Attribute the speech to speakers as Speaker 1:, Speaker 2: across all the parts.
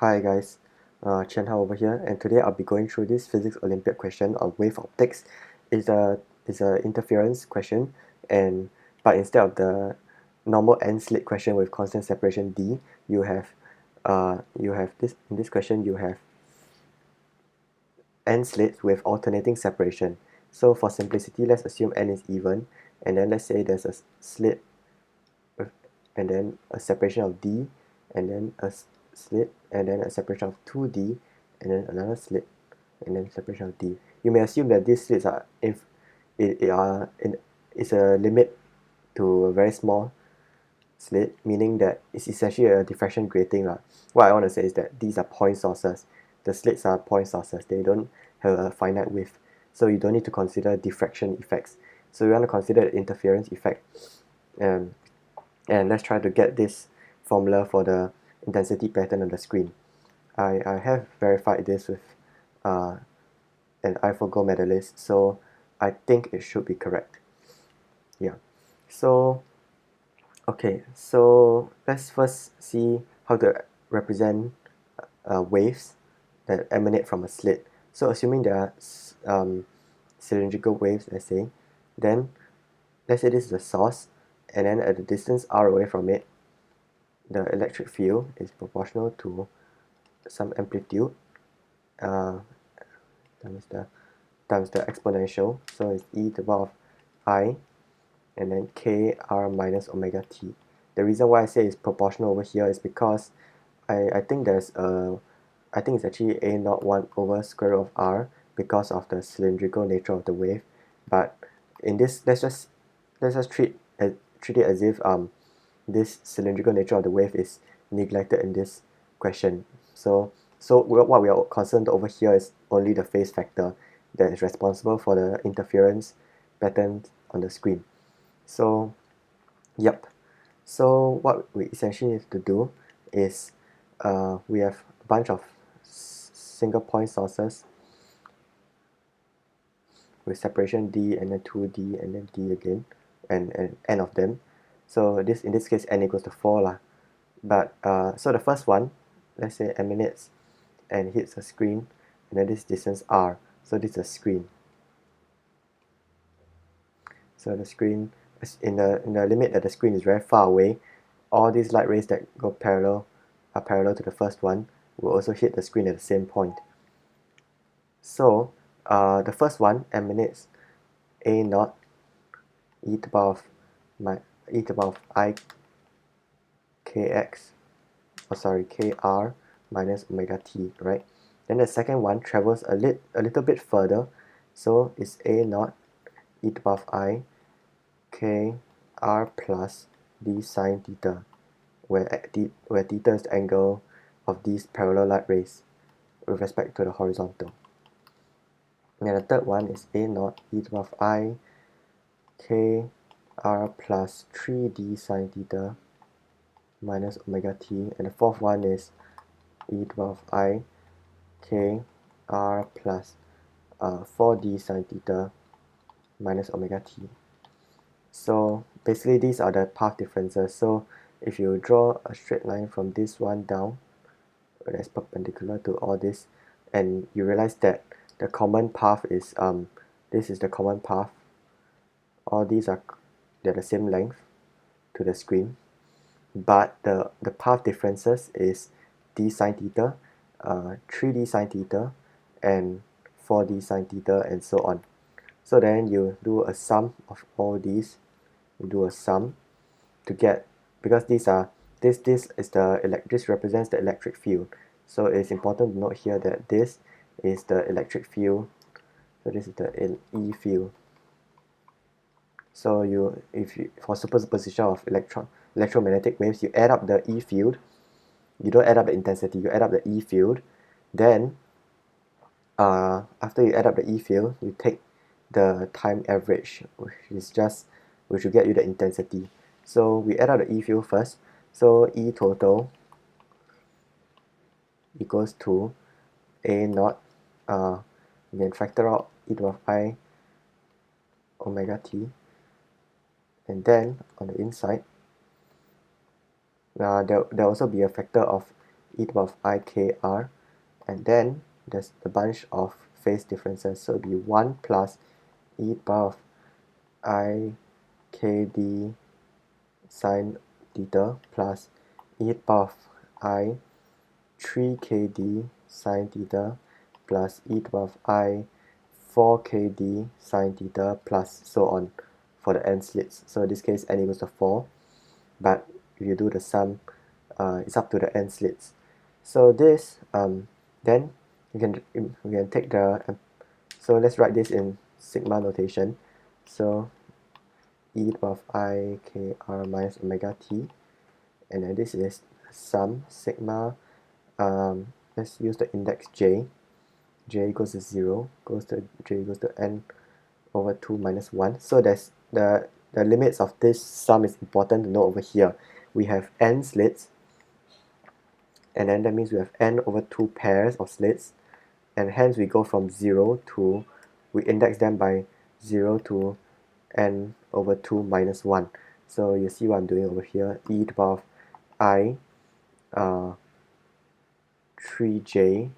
Speaker 1: Hi guys, Chen Hao over here, and today I'll be going through this physics Olympiad question on wave optics. It's a interference question, but instead of the normal n slit question with constant separation d, you have this in this question you have n slits with alternating separation. So for simplicity, let's assume n is even, and then let's say there's a slit with, and then a separation of d, and then slit, and then a separation of 2d, and then another slit, and then separation of d. You may assume that these slits are it's a limit to a very small slit, meaning that it's essentially a diffraction grating. What I want to say is that these are point sources. The slits are point sources. They don't have a finite width, so you don't need to consider diffraction effects. So you want to consider the interference effect. And let's try to get this formula for the intensity pattern on the screen. I have verified this with an RI SPhO gold medalist, so I think it should be correct. Yeah. So let's first see how to represent waves that emanate from a slit. So assuming there are cylindrical waves, then let's say this is the source, and then at the distance r away from it, the electric field is proportional to some amplitude times the exponential, so it's e to the power of I and then k r minus omega t. The reason why I say it's proportional over here is because I think it's actually a naught 1 over square root of r because of the cylindrical nature of the wave. But in this, let's just treat it as if this cylindrical nature of the wave is neglected in this question. So what we are concerned over here is only the phase factor that is responsible for the interference pattern on the screen. So yep. So what we essentially need to do is we have a bunch of single point sources with separation d and then 2d and then d again and n of them. So in this case n equals to 4 lah. But so the first one, let's say emanates and hits a screen, and then this distance r. So this is a screen. So the screen in the limit that the screen is very far away, all these light rays that are parallel to the first one will also hit the screen at the same point. So the first one emanates a naught e to the power of I kx, kr minus omega t, right? Then the second one travels a little bit further, so it's a naught e to the power of I k r plus d sine theta, where theta is the angle of these parallel light rays with respect to the horizontal. And the third one is a naught e to the power of I k r plus 3d sine theta minus omega t, and the fourth one is e to the power of I k r plus 4d sine theta minus omega t. So basically these are the path differences. So if you draw a straight line from this one down that's perpendicular to all this, and you realize that the common path is this is the common path, all these they're the same length to the screen, but the path differences is d sine theta, 3d sine theta, and 4d sine theta, and so on. So then you do a sum of all these. You do a sum to get, because this represents the electric field. So it's important to note here that this is the electric field. So this is the E field. So for superposition of electromagnetic waves, you add up the E field. You don't add up the intensity, you add up the E field. Then after you add up the E field, you take the time average, which will get you the intensity. So we add up the E field first. So E total equals to a naught, you can factor out e to the power of I omega t, and then on the inside there'll also be a factor of e to the power of I kr, and then there's the bunch of phase differences, so it'll be 1 plus e to the power of I kd sine theta plus e to the power of I 3kd sine theta plus e to the power of I 4kd sine theta plus so on for the n slits. So in this case n equals to 4, but if you do the sum, it's up to the n slits. So this then you can take the so let's write this in sigma notation. So e to the power of I kr minus omega t, and then this is sum sigma, let's use the index j equals to 0, j equals to n over 2 minus 1. So there's the limits of this sum is important to know over here. We have n slits, and then that means we have n over 2 pairs of slits, and hence we go from 0 to, we index them by 0 to n over 2 minus 1. So you see what I'm doing over here, e to the power of I 3j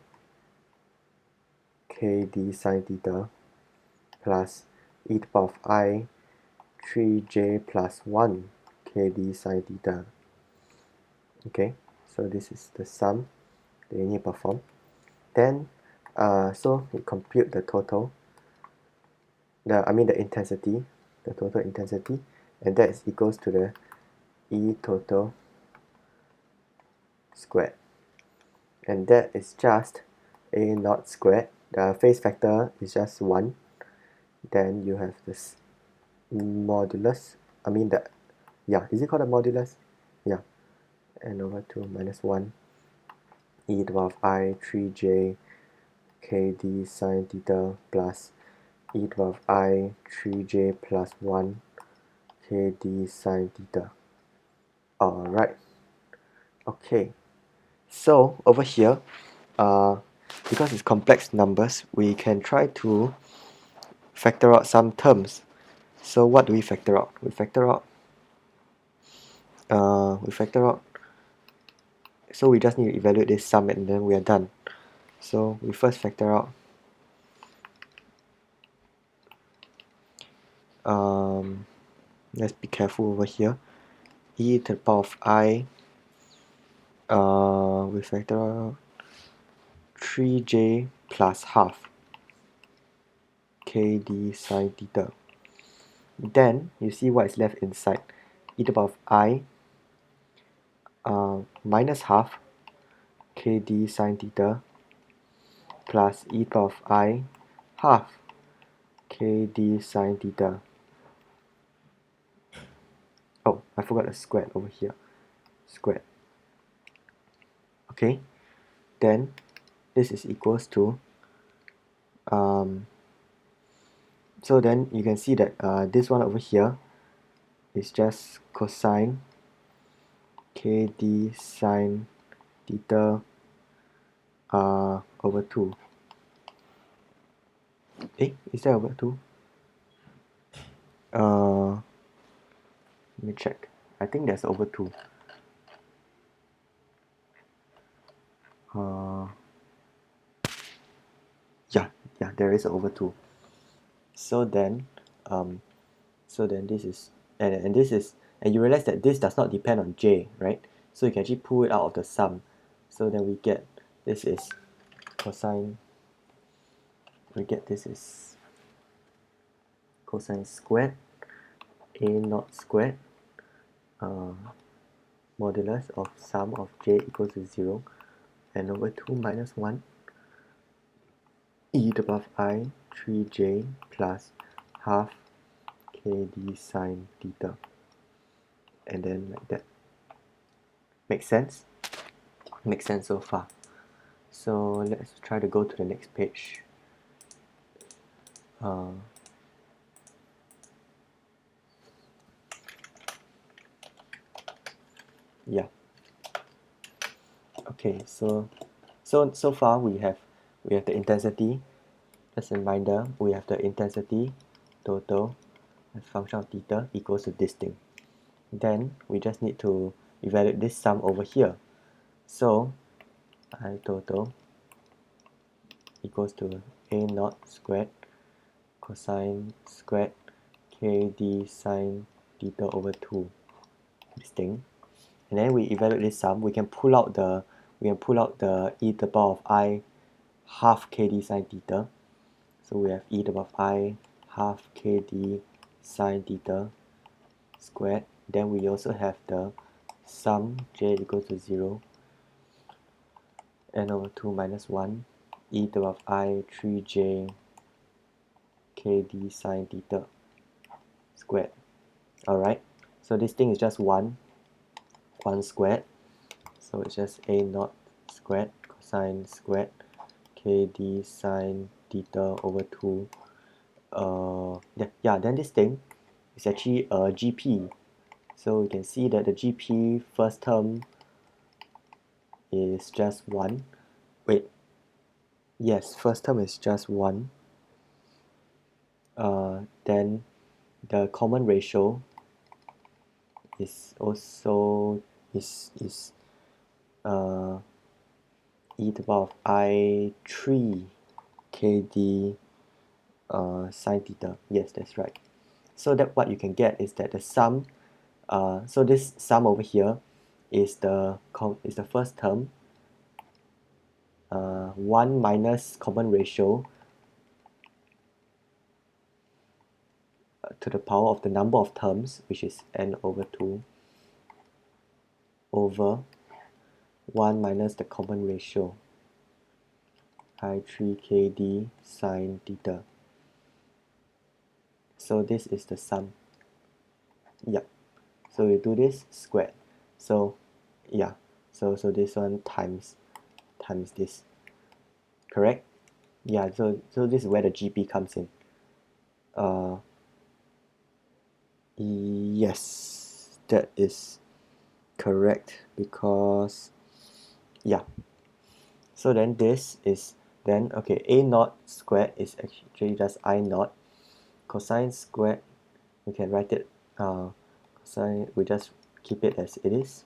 Speaker 1: kd sine theta plus e to the power of I 3j plus 1 kd sine theta. Okay, so this is the sum that you need to perform. Then, so we compute the total, the intensity, the total intensity, and that is equals to the E total squared. And that is just A naught squared. The phase factor is just 1. Then you have this modulus, is it called a modulus? Yeah, n over 2 minus 1 e to the power of I 3j kd sine theta plus e to the power of I 3j plus 1 kd sine theta. Alright, okay, so over here, because it's complex numbers, we can try to factor out some terms. So what do we factor out? We factor out, so we just need to evaluate this sum and then we are done. So we first factor out let's be careful over here, e to the power of I, we factor out 3j plus half kd sine theta. Then you see what is left inside, e to the power of I minus half kd sine theta plus e to the power of I half kd sine theta. Oh, I forgot a squared over here. Squared. Okay, then this is equals to, so then you can see that this one over here is just cosine kd sine theta over 2. Is that over 2? Let me check. I think that's over 2. Yeah, there is over 2. So then this is, and this is, and you realize that this does not depend on j, right? So you can actually pull it out of the sum. So then we get this is cosine, this is cosine squared a naught squared modulus of sum of j equals to 0 and over 2 minus 1 e to the power of I 3j plus half kd sine theta, and then like that. Makes sense? Makes sense so far. So let's try to go to the next page. Yeah. Okay, so far we have the intensity. As a reminder, we have the intensity total as function of theta equals to this thing. Then we just need to evaluate this sum over here. So I total equals to a naught squared cosine squared kd sine theta over 2, this thing. And then we evaluate this sum. We can pull out the e to the power of I half kd sine theta. So we have e to the power of I half kd sine theta squared. Then we also have the sum j equals to 0, n over 2 minus 1, e to the power of I 3j kd sine theta squared. Alright, so this thing is just 1 squared. So it's just a naught squared cosine squared kd sine theta over 2. Then this thing is actually a GP. So we can see that the GP first term is just 1. Wait, yes, first term is just 1. Then the common ratio is also is e to the power of I3 kd sine theta. Yes, that's right. So that what you can get is that the sum, so this sum over here is the first term, 1 minus common ratio to the power of the number of terms, which is n over 2, over 1 minus the common ratio I3 kd sine theta. So this is the sum. Yep. So we do this squared. So yeah. So this one times this. Correct? Yeah. So this is where the GP comes in. Yes, that is correct, because yeah. So then this is then okay. A naught squared is actually just I naught cosine squared. We can write it cosine. We just keep it as it is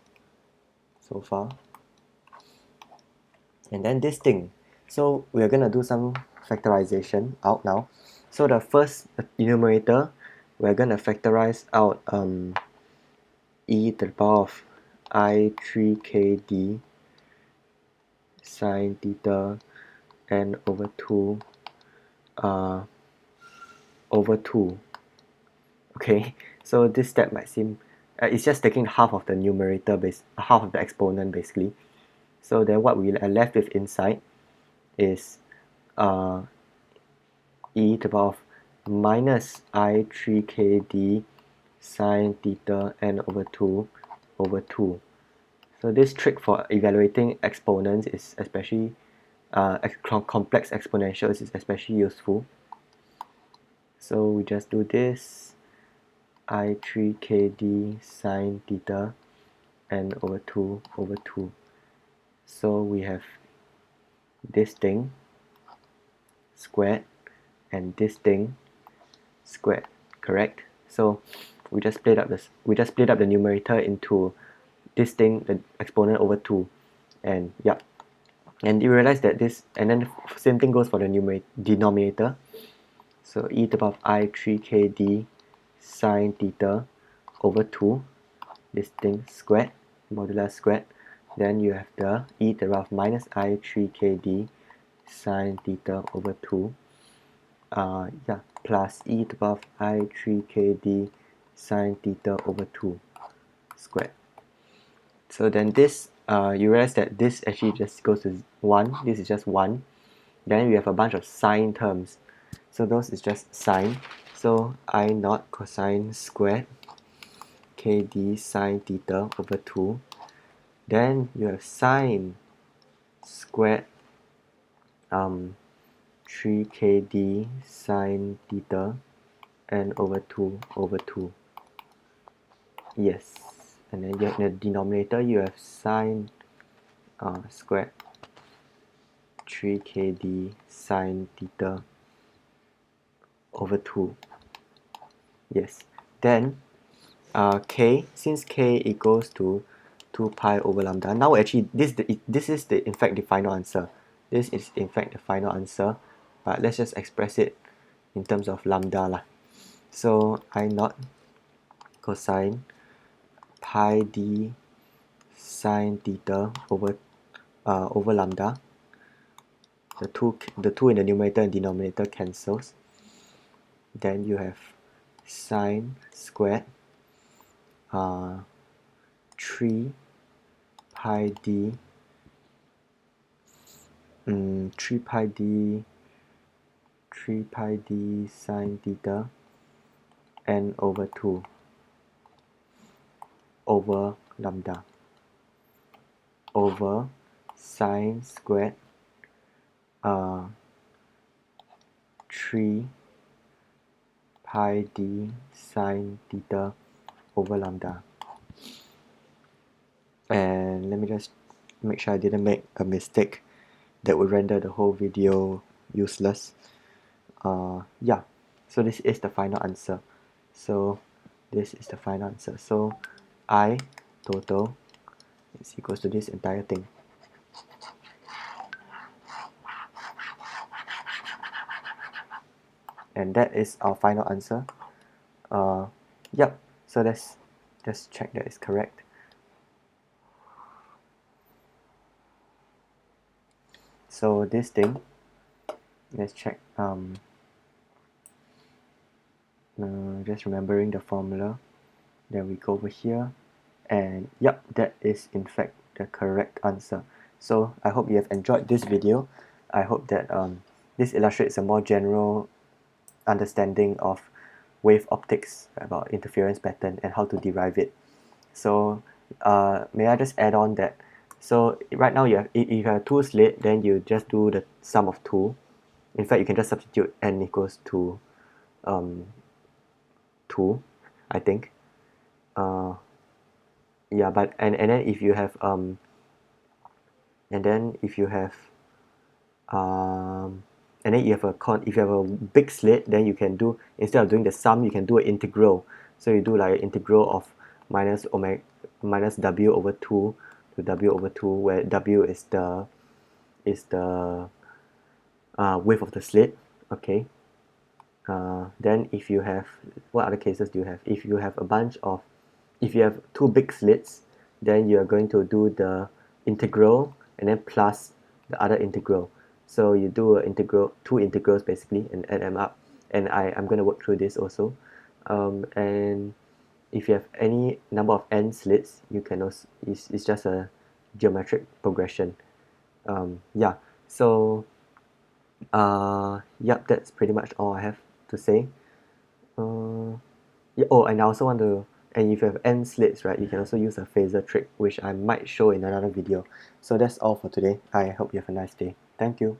Speaker 1: so far. And then this thing. So we're gonna do some factorization out now. So the first numerator, we're gonna factorize out e to the power of I3 kd sine theta n over 2 over 2. Okay, so this step might seem it's just taking half of the numerator half of the exponent basically. So then what we are left with inside is e to the power of minus I3 kd sine theta n over 2 over 2. So this trick for evaluating exponents is especially complex exponentials is especially useful. So we just do this I3 kd sine theta n over 2 over 2. So we have this thing squared and this thing squared, correct? So we just split up the numerator into this thing, the exponent over 2, and yep. And you realize that this, and then the same thing goes for the denominator. So e to the power of I3 kd sine theta over 2, this thing squared, modulus squared. Then you have the e to the power of minus I3 kd sine theta over 2, plus e to the power of I3 kd sine theta over 2 squared. So then this, you realize that this actually just goes to 1, this is just 1. Then we have a bunch of sine terms. So those is just sine. So I naught cosine squared kd sine theta over 2. Then you have sine squared 3 kd sine theta n over 2 over 2. Yes. And then in the denominator you have sine squared 3 kd sine theta over 2. Yes. Then k, since k equals to 2 pi over lambda. Now actually this is in fact the final answer. This is in fact the final answer, but let's just express it in terms of lambda lah. So I naught cosine pi d sine theta over lambda. The two in the numerator and denominator cancels. Then you have sine squared 3 pi d 3 pi d sine theta n over 2 over lambda over sine squared 3 pi d sine theta over lambda. And let me just make sure I didn't make a mistake that would render the whole video useless. Yeah, so this is the final answer. So this is the final answer. So I total is equals to this entire thing. And that is our final answer. Yep, so let's just check that it's correct. So this thing, let's check. Just remembering the formula. Then we go over here, and yep, that is in fact the correct answer. So I hope you have enjoyed this video. I hope that this illustrates a more general understanding of wave optics, about interference pattern and how to derive it. So may I just add on that, so right now if you have 2 slit, then you just do the sum of 2. In fact, you can just substitute n equals to 2, I think. Yeah, but and then if you have if you have a big slit, then you can do, instead of doing the sum, you can do an integral. So you do like an integral of minus w over 2 to w over 2, where w is the width of the slit. Okay. Then if you have, what other cases do you have? If you have if you have 2 big slits, then you are going to do the integral and then plus the other integral. So you do a integral, 2 integrals basically, and add them up. And I'm going to work through this also. And if you have any number of n slits, you can also, it's just a geometric progression. Yeah, so yep, that's pretty much all I have to say. Yeah, oh, and I also want to, and if you have n slits, right, you can also use a phasor trick, which I might show in another video. So that's all for today. I hope you have a nice day. Thank you.